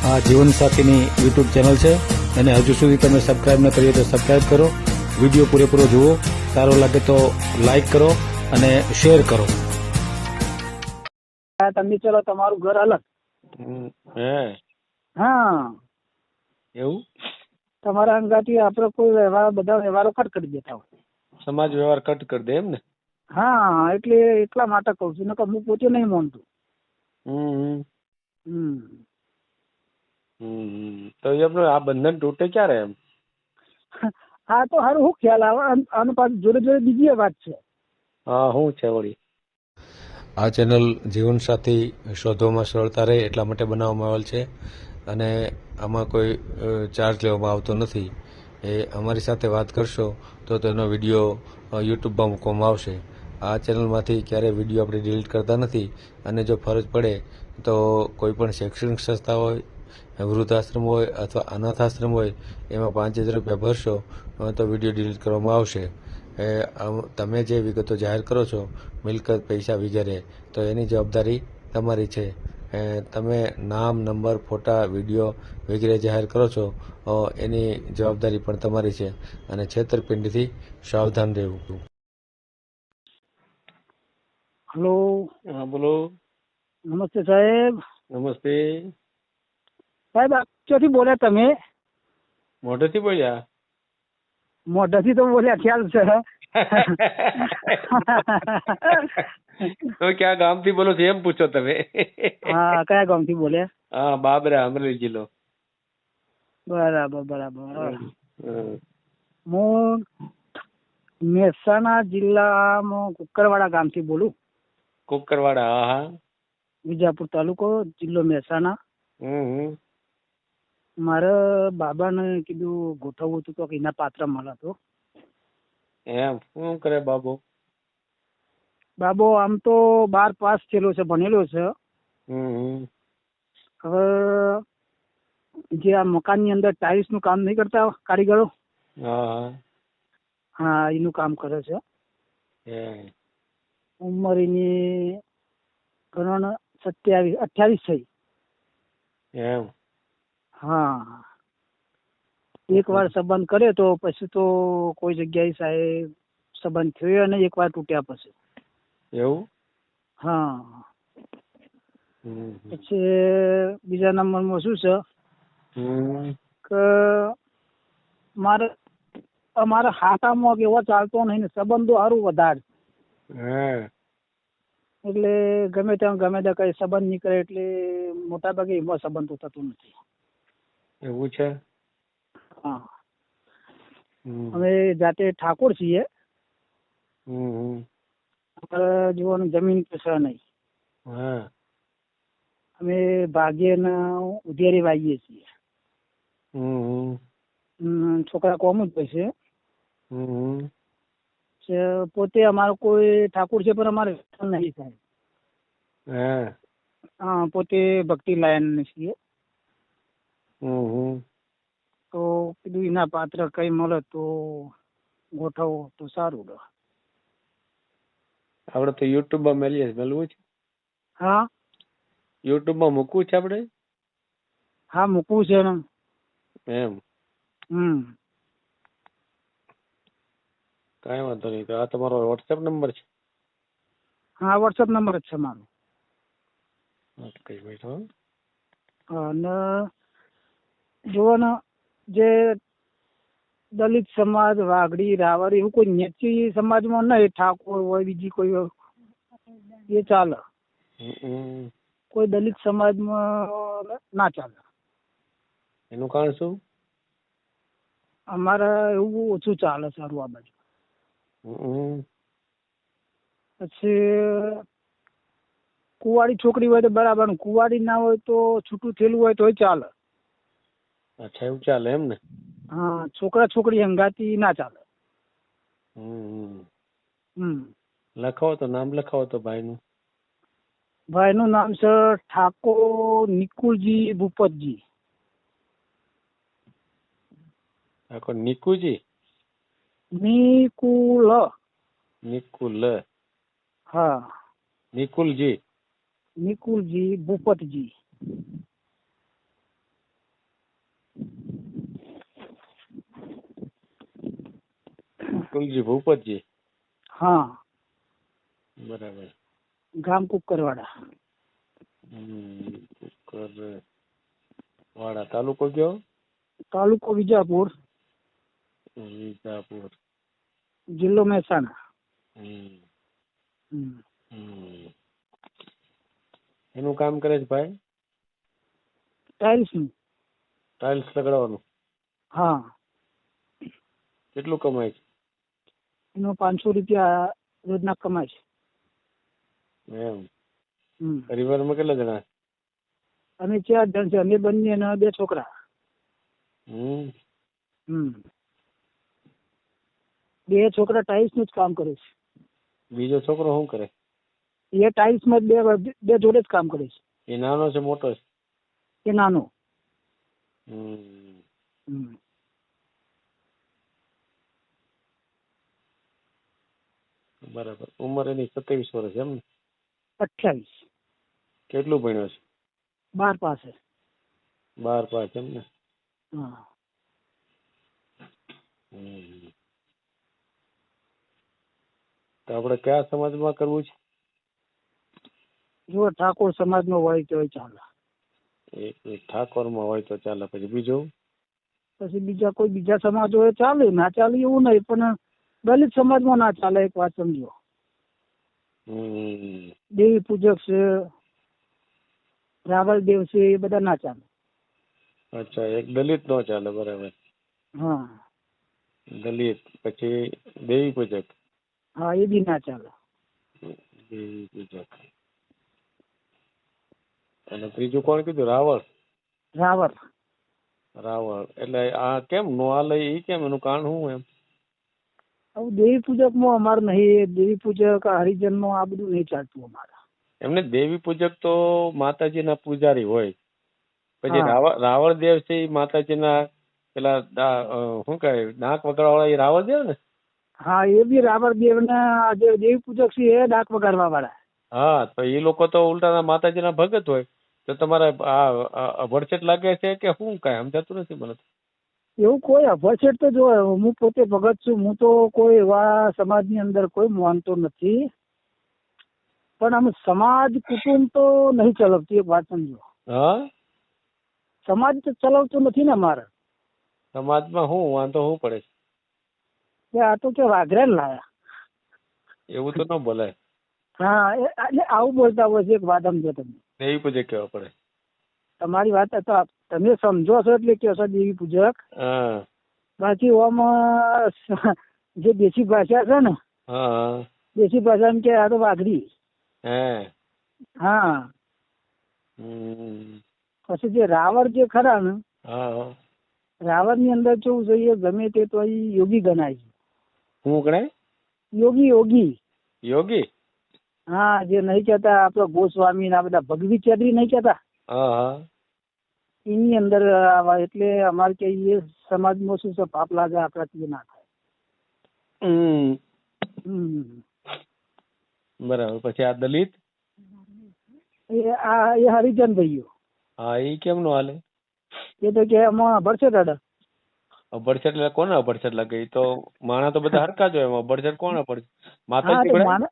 આ જીવનસાથીની YouTube channel છે અને હજુ સુધી તમે સબસ્ક્રાઇબ ન કરી હોય તો સબસ્ક્રાઇબ કરો. વિડીયો પૂરેપૂરો જુઓ, સારો લાગે તો લાઈક કરો અને શેર કરો. તમે ચલો તમારું ઘર અલગ. હે હા, એવું તમારા અંગાથી આપણે કોઈ વ્યવહાર, બધા વ્યવહારો કટ કરી દેતા હોય. સમાજ વ્યવહાર કટ કરી દે એમ ને? હા, એટલે એટલા માટે કહું છું, નકર હું પોતે નહીં માનતો. હમ હમ. તો એ આપણે આ બંધન તૂટે ક્યારે એમ? હા, તો સારું શું ખ્યાલ આવે? આનું પાછું જોડે જોડે બીજી વાત છે. હા, શું છે વળી? આ ચેનલ જીવનસાથી શોધવામાં સરળતા રહે એટલા માટે બનાવવામાં આવેલ છે અને આમાં કોઈ ચાર્જ લેવામાં આવતો નથી. એ અમારી સાથે વાત કરશો તો તેનો વિડીયો યુટ્યુબમાં મૂકવામાં આવશે. આ ચેનલમાંથી ક્યારેય વિડીયો આપણે ડિલીટ કરતા નથી અને જો ફરજ પડે તો કોઈ પણ શૈક્ષણિક સંસ્થા હોય, વૃદ્ધાશ્રમ હોય અથવા અનાથાશ્રમ હોય એમાં 5000 રૂપિયા ભરશો તો વિડીયો ડિલીટ કરવામાં આવશે. તમે જે વિગતો જાહેર કરો છો, મિલકત, પૈસા વગેરે, તો એની જવાબદારી તમારી છે. તમે નામ, નંબર, ફોટા, વિડીયો વગેરે જાહેર કરો છો એની જવાબદારી પણ તમારી છે અને છેતરપિંડીથી સાવધાન રહેવું. હલો, હા, બોલો. નમસ્તે સાહેબ. નમસ્તે. સાહેબ, આપ ક્યાંથી બોલ્યા તમે? મોઢેથી બોલ્યા? મોઢાથી તો બોલ્યા, ખ્યાલ છે. તો ક્યાં ગામથી બોલો છો એમ પૂછો તમે? હા, કયા ગામથી બોલ્યા? હા, બાબરા, અમરેલી જિલ્લો. બરાબર બરાબર. હમ. હું મહેસાણા જિલ્લામાં કુકરવાડા ગામથી બોલું. કુકરવાડા? હા હા. વિજાપુર તાલુકો, જિલ્લો મહેસાણા. મારે બાબાને કીધું ગોઠવવું હતું તો એના પાત્ર મળે તો. એમ શું કરે બાબુ? બાબો આમ તો 12 પાસ થયેલો છે, ભણેલો છે. હવે જે આ મકાનની અંદર ટાઇલ્સ નું કામ નહીં કરતા કારીગરો, હા, એનું કામ કરે છે. ઉંમર એની ગણો 28 થઈ. એમ? હા, એક વાર સંબંધ કરે તો પછી તો કોઈ જગ્યાએ સાહેબ સંબંધ થયો અને એક વાર તૂટ્યા પછી. એવું? હા. પછી બીજા નંબરમાં શું છે કે અમારા હાથામાં એવો ચાલતો નહીં ને સંબંધો સારું વધારે. એટલે ગમે ત્યાં કઈ સંબંધ નીકળે એટલે મોટા ભાગે એમાં સંબંધ થતું નથી. એવું છે? હા. અમે જાતે ઠાકોર છીએ. જોવાનું જમીન તો છે નહીં. અમે ભાગ્યે ઉધેરી વાવીએ છીએ. છોકરા કોમ જ હોય છે. પોતે અમારો કોઈ ઠાકોર છે પણ અમારે નહીં થાય. હા, પોતે ભક્તિ લાયન છીએ. તો કીધું એના પાત્ર કઈ મળે તો ગોઠવો તો સારું રહે. આપડે તો યુટ્યુબ માં મેળવું છે. હા, યુટ્યુબ માં મૂકવું છે આપડે? હા, મૂકવું છે ને. એમ? કઈ વાંધો નહીં. આ તમારો વોટ્સએપ નંબર છે? હા, વોટ્સએપ નંબર જ છે મારો. કઈ બેઠો. અને જુઓ ને, જે દલિત સમાજ, વાઘડી, રાવર એવું કોઈ નેચી સમાજમાં નહીં, ઠાકોર હોય બીજી કોઈ એ ચાલે. કોઈ દલિત સમાજમાં ના ચાલે. એનું કારણ શું? અમારે એવું ઓછું ચાલે સારું આ બાજુ. પછી કુંવારી છોકરી હોય તો બરાબર, કુંવારી ના હોય તો છૂટું થયેલું હોય તો ચાલે. અચ્છા, એવું ચાલે એમ ને? હા, છોકરા છોકરી હંગાતી ના ચાલે. લખાવો તો, નામ લખાવો તો ભાઈનું. ભાઈનું નામ છે ઠાકોર નિકુલજી ભૂપતજી. ઠાકોર નિકુજી? નિકુલ. હા, નિકુલજી. નિકુલજી ભૂપતજી. કુલજી ભૂપતજી. હા, બરાબર. ગામ કુકરવાડા. વાડા તાલુકો કયો? તાલુકો વિજાપુર, વિજાપુર. જિલ્લો મહેસાણા. હમ. હમ. હમ. એનું કામ કરે છે ભાઈ? ટાઇલ્સનું. ટાઇલ્સ લગાડવાનું. હા, કેટલું કમાય છે? એનો 500 રૂપિયા રોજના કમાય છે. એમ. હમ. પરિવારમાં કેટલા જણા? અમે 4 જણ છે, અમે બંને અને 2 છોકરા. હમ. હમ. 2 છોકરા ટાઇલ્સનું જ કામ કરે છે. બીજો છોકરો શું કરે? એ ટાઇલ્સમાં બે જોડે જ કામ કરે છે. એ નાનો છે મોટો છે? એ નાનો. હમ. હમ. બરાબર. ઉંમર એની 27 વર્ષ એમ ને? 28. કેટલું ભણ્યો છે? 12 પાસે. 12 પાસ એમ ને? હા. હમ. તો આપણે કયા સમાજમાં કરવું છે? જો ઠાકોર સમાજનો હોય તો ચાલે. એક ઠાકોરમાં હોય તો ચાલે. પછી બીજું? પછી બીજા સમાજ હોય ચાલે, ના ચાલે એવું નહીં, પણ દલિત સમાજમાં ના ચાલે. એક વાત સમજો. હમ. દેવી પૂજક છે, રાવલ દેવ છે, એ બધા ના ચાલે. અચ્છા, એક દલિત નો ચાલે. બરાબર. હા. દલિત પછી દેવી પૂજક. હા, એ બી ના ચાલે. દેવી પૂજક. અને ત્રીજું કોણ કીધું? રાવળ. રાવળ. રાવળ એટલે આ કેમ નો હાલે? ઈ કેમ? એનું કારણ શું એમ? હવે દેવી પૂજકમાં અમારે નહીં, દેવી પૂજક હરિજનમાં આ બધું નહીં ચાલતું અમારે. એમને દેવી પૂજક તો માતાજીના પૂજારી હોય. પછી હા. રાવળ દેવ છે એ માતાજીના પેલા શું કહે નાક વગાડવાળા એ રાવળ દેવ ને? હા, એ બી રાવળ દેવના જે દેવી પૂજક છે એ ડાક વગાડવા વાળા. હા, તો એ લોકો તો ઉલટા માતાજીના ભગત હોય. તો તમારે આ વડસેટ લાગે છે કે શું? કાંઈ સમજાતું નથી મને. એવું કોઈ અભરછેટ તો જો હું પોતે ભગત છું, હું તો કોઈ એવા સમાજની અંદર કોઈ માનતો નથી, પણ આમ સમાજ કુટુંબ તો નહીં ચલાવતી. એક વાત સમજો. હા, સમાજ તો ચલાવતો નથી ને અમારે. સમાજમાં શું વાંધો શું પડે છે? કે આ તો કે વાઘરે લાયા. એવું તો ન બોલાય. હા, એટલે આવું બોલતા હોય છે. એક વાત સમજો તમે. દેવી પૂજક કેવા પડે. તમારી વાત તો તમે સમજો છો એટલે કહો છો દેવી પૂજક. હા. બાકી ઓમાં જે દેશી ભાષા છે ને, હા. દેશી ભાષા કે આ તો વાઘરી. હે. હા. હમ. પછી જે રાવણ જે ખરા ને, હા. રાવણ ની અંદર કેવું જોઈએ, ગમે તે તો યોગી ગણાય છે. શું ગણાય? યોગી. યોગી. હા, જે નહીં કેતા આપડે ગોસ્વામી ના બધા ભગવી ચેદરી નહીં કેતા, હા. એની અંદર આવા. એટલે અમારે કે એ સમાજમાં શું છે, પાપ લાગે આપણાથી ના થાય. બરાબર. પછી આ દલિત એ હરિજન ભાઈઓ. હા, એ કેમ નો હાલે? એ તો કે એમાં ભરશે દાદા. અભડસેટ એટલે કોને અભડસેટ લાગે? એ તો માણસ તો બધા હરખા જ હોય. એમાં અભડસેટ કોણ અભડસેટ? હા, માતાજી તો ભળે?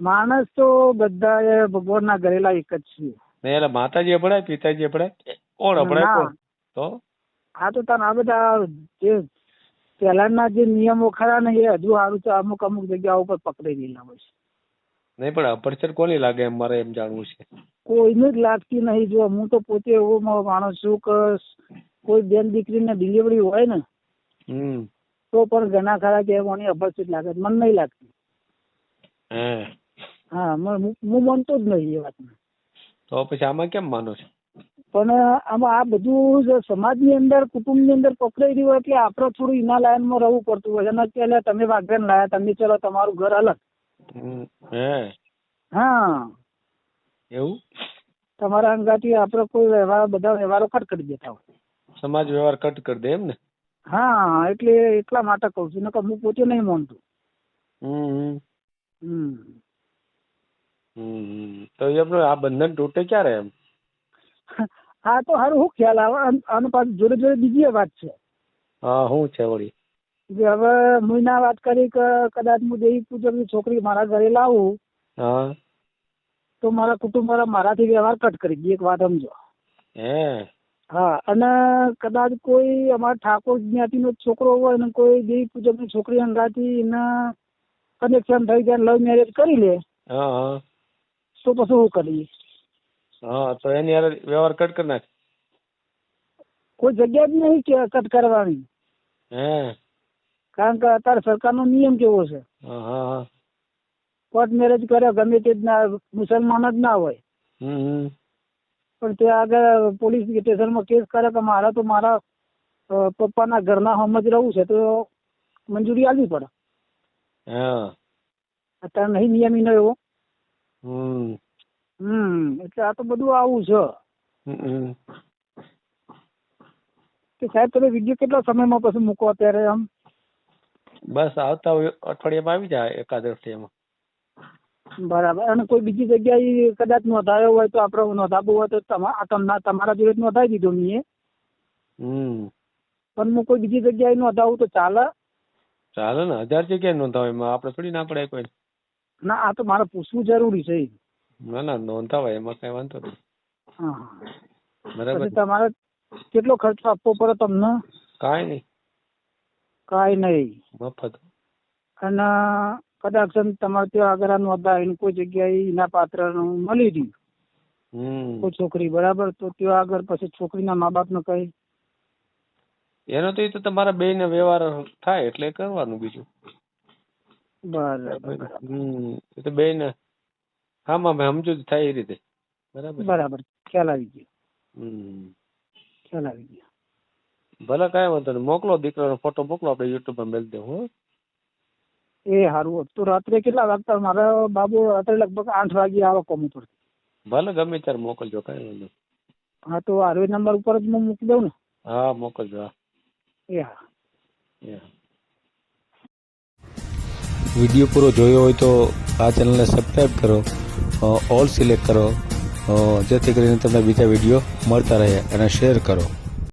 માણસ તો બધા ભગવાન ના ઘરેલા એક જ છીએ. નહીં, એટલે માતાજી અભડાય, પિતાજી અભડાય? કોણ અભડાય? કોણ તો? આ તો આ બધા જે પહેલાના જે નિયમો ખરા ને, એ હજુ સારું છે. અમુક જગ્યાઓ ઉપર પકડી ગયેલા હોય છે. નહીં, પણ અભડસેટ કોની લાગે એમ મારે એમ જાણવું છે. કોઈને જ લાગતી નહીં. જો હું તો પોતે એવો માણસ છું કે કોઈ બેન દીકરીને ડિલિવરી હોય ને, તો પણ ઘણા ખરા કે મને અભડસેટ લાગે. મને નહીં લાગતી. હા, હું માનતો જ નહીં એ વાતને. તો પછી આમાં કેમ માનો છો? પણ આમાં આ બધું સમાજની અંદર, કુટુંબની અંદર પકડાઈ રહ્યું હોય, એટલે આપણે થોડું એના લાઈનમાં રહેવું પડતું હોય. એના પહેલા તમે વાઘરેન લાયા, તમે ચલો તમારું ઘર અલગ. હા, એવું તમારા અંગાથી આપણે કોઈ બધા વ્યવહારો કટ કરી દેતા હોય. સમાજ વ્યવહાર કટ કરી દે એમ ને? હા, એટલે એટલા માટે કહું છું. નકર હું પોતે નહીં માનતું. તો એમનો આ બંધન તૂટે ક્યારે એમ? હા, તો સારું શું ખ્યાલ આવે. આનું પાછું જોડે જોડે બીજી વાત છે. હા, શું છે વળી? જે હવે હું ના વાત કરી કે કદાચ હું દેવી પૂજકની છોકરી મારા ઘરે લાવું હા તો મારા કુટુંબ વાળા મારાથી વ્યવહાર કટ કરી દે, એક વાત સમજો. હે હા, અને કદાચ કોઈ અમારા ઠાકોર જ્ઞાતિનો છોકરો હોય ને કોઈ દેવી પૂજકની છોકરી અંગાથી એના કનેક્શન થઈ જાય, લવ મેરેજ કરી લે હા હા તો પછી શું કરીએ? હા તો એની હારે વ્યવહાર કટ કરી નાખ. કોઈ જગ્યા જ નહીં કે કટ કરવાની, હે કારણ કે અત્યારે સરકારનો નિયમ કેવો છે, હા હા કોર્ટ મેરેજ કરે ગમે તે જ ના, મુસલમાન જ ના હોય હમ પણ ત્યાં આગળ પોલીસ સ્ટેશનમાં કેસ કરે કે મારા તો મારા પપ્પાના ઘરના હમ જ રહું છે તો મંજૂરી આપવી પડે. હા અત્યારે નહીં નિયમ એવો. હમ એટલે આ તો બધું આવું છે હમ કે સાહેબ તમે વિડીયો કેટલા સમયમાં પછી મૂકો અત્યારે આમ? બસ આવતા અઠવાડિયામાં આવી જાય, એકાદ અઠવાડિયામાં. બરાબર. અને કોઈ બીજી જગ્યાએ કદાચ નોંધાયો હોય તો આપણે નોંધાવવું હોય તો તમારા જોડે જ નોંધાવી દીધો મેં, પણ હું કોઈ બીજી જગ્યાએ નોંધાવું તો ચાલે? ચાલે ને, 1000 જગ્યાએ નોંધાવે, એમાં આપણે થોડી ના પડે કોઈ. ના, આ તો મારે પૂછવું જરૂરી છે. ના ના નોંધાવાય, એમાં કઈ વાંધો નહીં. હા, બરાબર. પછી તમારે કેટલો ખર્ચો આપવો પડે તમને? કાંઈ નહીં, કાંઈ નહીં. મફત. અને કદાચ તમારે ત્યાં આગળ આ નોંધાવીને કોઈ જગ્યાએ એના પાત્ર મળી રહ્યું કોઈ છોકરી, બરાબર, તો ત્યાં આગળ પછી છોકરીના મા બાપને કઈ એનો તો એ તો તમારા બે ને વ્યવહાર થાય એટલે કરવાનું, બીજું. બરાબર. એ તો બે ને હા સમજુ થાય એ રીતે. બરાબર બરાબર, ખ્યાલ આવી ગયો. ખ્યાલ આવી ગયો. ભલે કાંઈ વાંધો નહીં, મોકલો દીકરાનો ફોટો મોકલો, આપણે યુટ્યુબમાં મેળ દેવું. એ સારું. તો રાત્રે કેટલા વાગતા? મારા બાબુ રાત્રે લગભગ 8 વાગે આવે કોમ ઉપર. ભલે ગમે ત્યારે મોકલજો, કાંઈ વાંધો. હા, તો હારવે નંબર ઉપર જ હું મૂકી દઉં ને? હા મોકલજો. હા એ હા. વિડીયો પૂરો જોયો હોય તો આ ચેનલને સબસ્ક્રાઈબ કરો, ઓલ સિલેક્ટ કરો, જેથી કરીને તમને બીજા વિડીયો મળતા રહે, અને શેર કરો.